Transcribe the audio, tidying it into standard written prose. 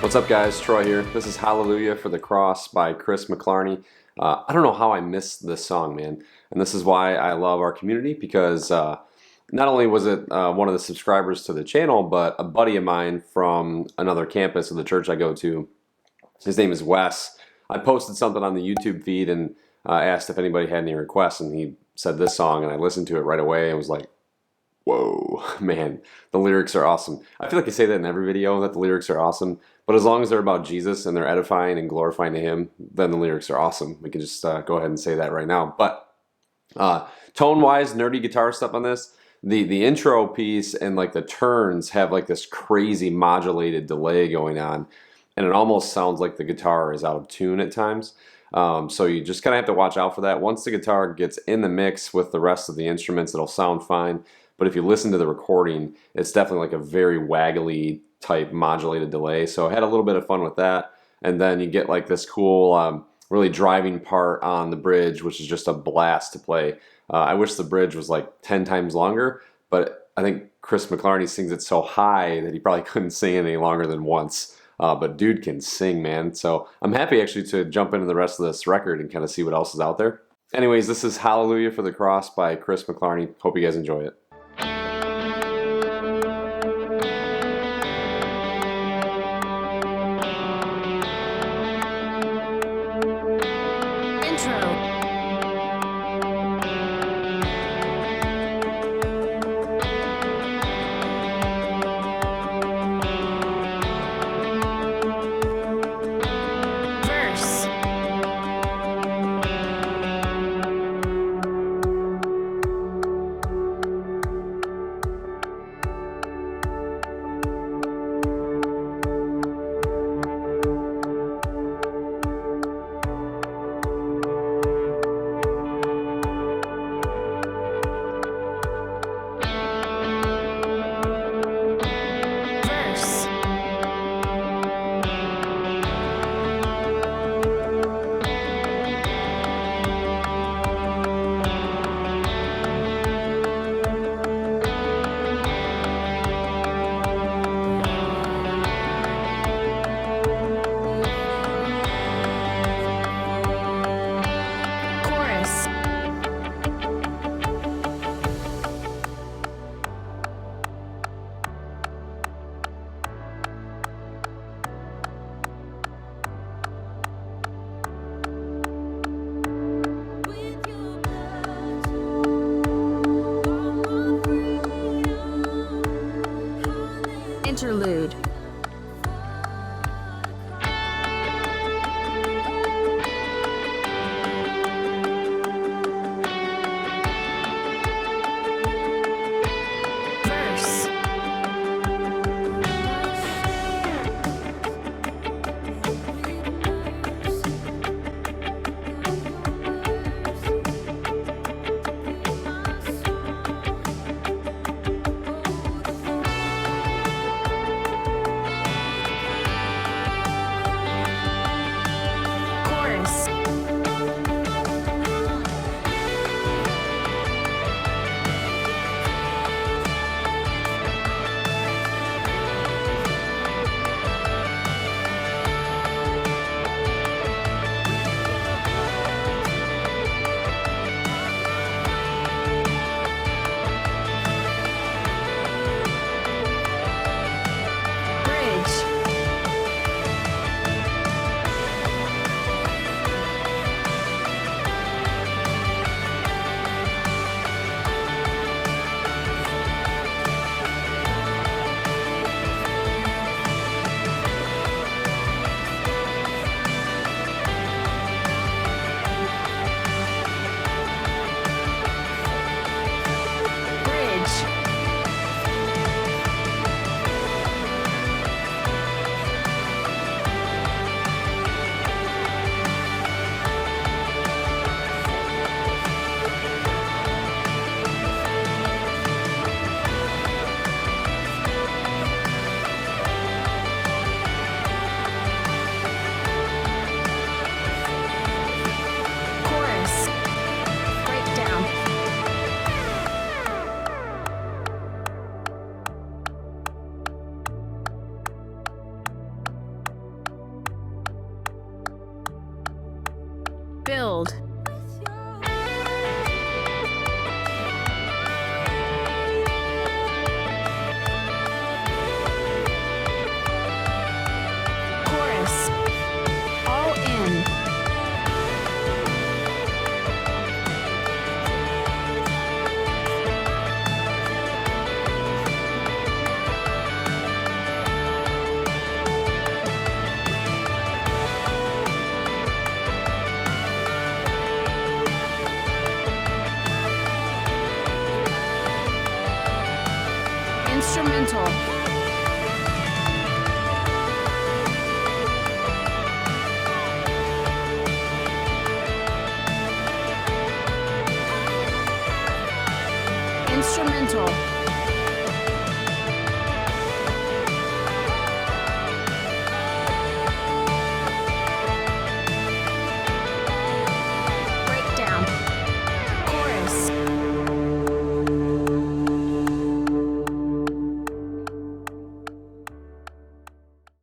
What's up, guys? Troy here. This is Hallelujah for the Cross by McClarney. I don't know how I missed this song, man. And this is why I love our community, because not only was it one of the subscribers to the channel, but a buddy of mine from another campus of the church I go to. His name is Wes. I posted something on the YouTube feed and asked if anybody had any requests, and he said this song, and I listened to it right away and was like, whoa, man, the lyrics are awesome. I feel like I say that in every video, that the lyrics are awesome, but as long as they're about Jesus and they're edifying and glorifying to Him, then the lyrics are awesome. We can just go ahead and say that right now. But tone-wise, nerdy guitar stuff on this, the intro piece and like the turns have like this crazy modulated delay going on, and it almost sounds like the guitar is out of tune at times. So you just kind of have to watch out for that. Once the guitar gets in the mix with the rest of the instruments, it'll sound fine. But if you listen to the recording, it's definitely like a very waggly type modulated delay. So I had a little bit of fun with that. And then you get like this cool, really driving part on the bridge, which is just a blast to play. I wish the bridge was like 10 times longer, but I think McClarney sings it so high that he probably couldn't sing it any longer than once. But dude can sing, man. So I'm happy actually to jump into the rest of this record and kind of see what else is out there. Anyways, this is Hallelujah for the Cross by McClarney. Hope you guys enjoy it. Interlude. Build. Chorus. All in. Instrumental. Instrumental.